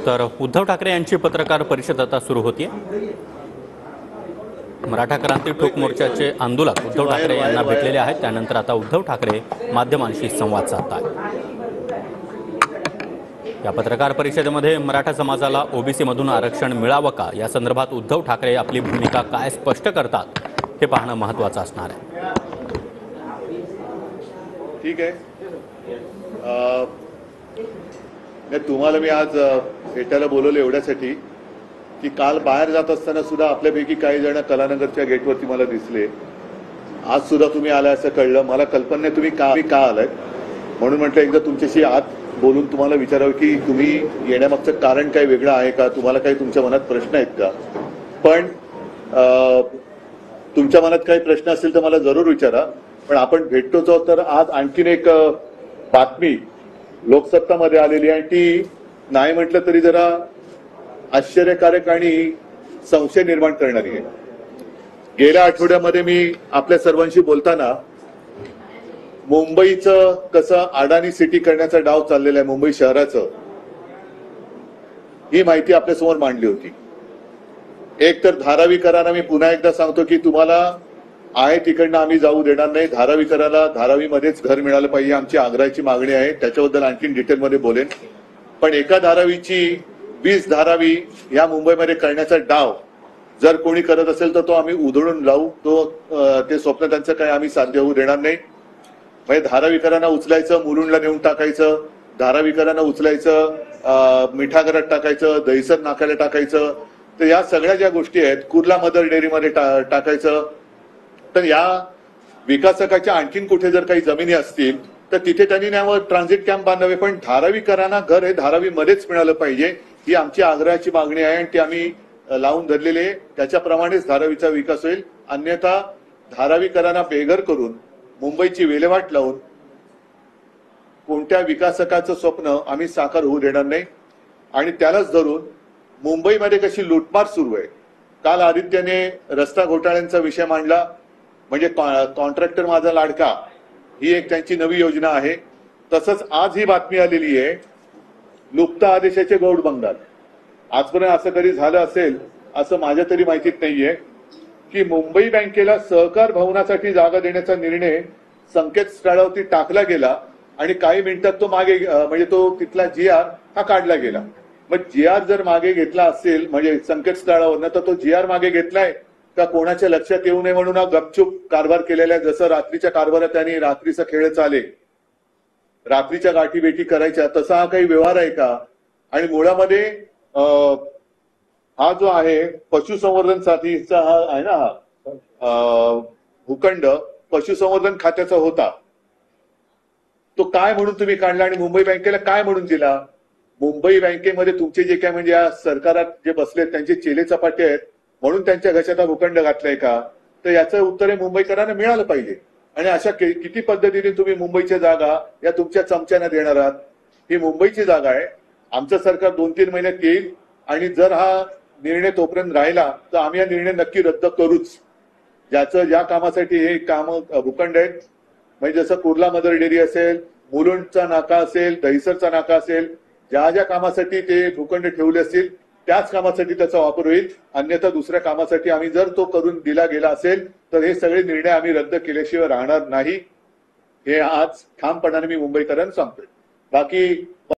तर उद्धव ठाकरे यांची पत्रकार परिषद आता सुरू होती। मराठा क्रांती ठोक मोर्चाचे आंदोलक उद्धव ठाकरे यांना भेटलेले आहेत। त्यानंतर आता उद्धव ठाकरे माध्यमांशी संवाद साधतात। या पत्रकार परिषदेमध्ये मराठा समाजाला ओबीसी मधून आरक्षण मिळावं का या संदर्भात उद्धव ठाकरे आपली भूमिका काय स्पष्ट करतात हे पाहणं महत्त्वाचं असणार आहे। ठीक आहे, तुम्हाला मी आज भेटायला बोलवलं एवढ्यासाठी की काल बाहेर जात असताना सुद्धा आपल्यापैकी काही जण कलानगरच्या गेटवरती मला दिसले। आज सुद्धा तुम्ही आलाय असं कळलं। मला कल्पना नाही तुम्ही का आलाय, म्हणून म्हटलं एकदा तुमच्याशी आत बोलून तुम्हाला विचारावं की तुम्ही येण्यामागचं कारण काही वेगळं आहे का, तुम्हाला काही तुमच्या मनात प्रश्न आहेत का। पण तुमच्या मनात काही प्रश्न असतील तर मला जरूर विचारा। पण आपण भेटतोच आहोत तर आज आणखीन एक बातमी लोकसत्तामध्ये आलेली आहे, ती नाही म्हटलं तरी जरा आश्चर्यकारक आणि संशय निर्माण करणारी आहे। गेल्या आठवड्यामध्ये मी आपल्या सर्वांशी बोलताना मुंबईचं कसं अडाणी सिटी करण्याचा डाव चाललेला आहे, मुंबई शहराचं, ही माहिती आपल्यासमोर मांडली होती। एक तर धारावीकरांना मी पुन्हा एकदा सांगतो की तुम्हाला आहे तिकडनं आम्ही जाऊ देणार नाही। धारावीकराला धारावीमध्येच घर मिळालं पाहिजे, आमची आग्रहाची मागणी आहे। त्याच्याबद्दल आणखीन डिटेलमध्ये बोलेन। पण एका धारावीची 20 धारावी या मुंबईमध्ये करण्याचा डाव जर कोणी करत असेल तर तो आम्ही उधळून लावू। ते स्वप्न त्यांचं काही आम्ही साध्य होऊ देणार नाही। म्हणजे धारावीकरांना उचलायचं, मुलुंडला नेऊन टाकायचं, धारावीकरांना उचलायचं, मिठागरात टाकायचं, दहिसर नाक्याला टाकायचं, तर या सगळ्या ज्या गोष्टी आहेत, कुर्ला मदर डेअरीमध्ये टाकायचं। तर या विकासकाच्या आणखीन कुठे जर काही जमिनी असतील तर तिथे त्यांनी न्यावं, ट्रान्झिट कॅम्प बांधावे। पण धारावीकरांना घर हे धारावीमध्येच मिळालं पाहिजे, ही आमची आग्रहाची मागणी आहे आणि ती आम्ही लावून धरलेली आहे। त्याच्याप्रमाणेच धारावीचा विकास होईल। अन्यथा धारावीकरांना बेघर करून मुंबईची विल्हेवाट लावून कोणत्या विकासकाचं स्वप्न आम्ही साकार होऊ देणार नाही। आणि त्यालाच धरून मुंबईमध्ये कशी लूटमार सुरू आहे। काल आदित्यने रस्ता घोटाळ्यांचा विषय मांडला, म्हणजे कॉन्ट्रॅक्टर माझा लाडका, ही एक त्यांची नवी योजना आहे। तसंच आज ही बातमी आलेली आहे, लुप्त आदेशाचे गौड बंगाल। आजपर्यंत असं कधी झालं असेल असं माझ्या तरी माहितीत नाहीये की मुंबई बँकेला सहकार भवनासाठी जागा देण्याचा निर्णय संकेतस्थळावरती टाकला गेला आणि काही मिनिटात तो मागे म्हणजे तो तिथला GR हा काढला गेला। मग GR जर मागे घेतला असेल म्हणजे संकेतस्थळावरनं, तर तो GR मागे घेतलाय का कोणाच्या लक्षात येऊ नये म्हणून गपचूप कारभार केलेला आहे। जसं रात्रीच्या कारभारात त्यांनी रात्रीचा खेळ चाले, रात्रीच्या गाठीभेटी करायच्या, तसा हा काही व्यवहार आहे का। आणि मुळामध्ये हा जो आहे पशुसंवर्धन साठीचा हा आहे ना, हा भूखंड पशुसंवर्धन खात्याचा होता, तो काय म्हणून तुम्ही काढला आणि मुंबई बँकेला काय म्हणून दिला। मुंबई बँकेमध्ये तुमचे जे काय म्हणजे या सरकारात जे बसलेत त्यांचे चेले चपाटे आहेत म्हणून त्यांच्या घशात हा भूखंड घातलाय का, तर याचं उत्तर हे मुंबईकरांना मिळालं पाहिजे। आणि अशा किती पद्धतीने तुम्ही मुंबईच्या जागा या तुमच्या चमच्यांना देणार आहात। ही मुंबईची जागा आहे, आमचं सरकार 2-3 महिन्यात येईल आणि जर हा निर्णय तोपर्यंत राहिला तर आम्ही हा निर्णय नक्की रद्द करूच। ज्या कामासाठी हे काम भूखंड आहेत, म्हणजे जसं कुर्ला मदर डेअरी असेल, मुलुंडचा नाका असेल, दहिसरचा नाका असेल, ज्या कामासाठी ते भूखंड ठेवले असतील त्याच कामासाठी त्याचा वापर होईल। अन्यथा दुसऱ्या कामासाठी आम्ही जर तो करून दिला गेला असेल तर हे सगळे निर्णय आम्ही रद्द केल्याशिवाय राहणार नाही, हे आज ठामपणाने मी मुंबईकरांना सांगतोय। बाकी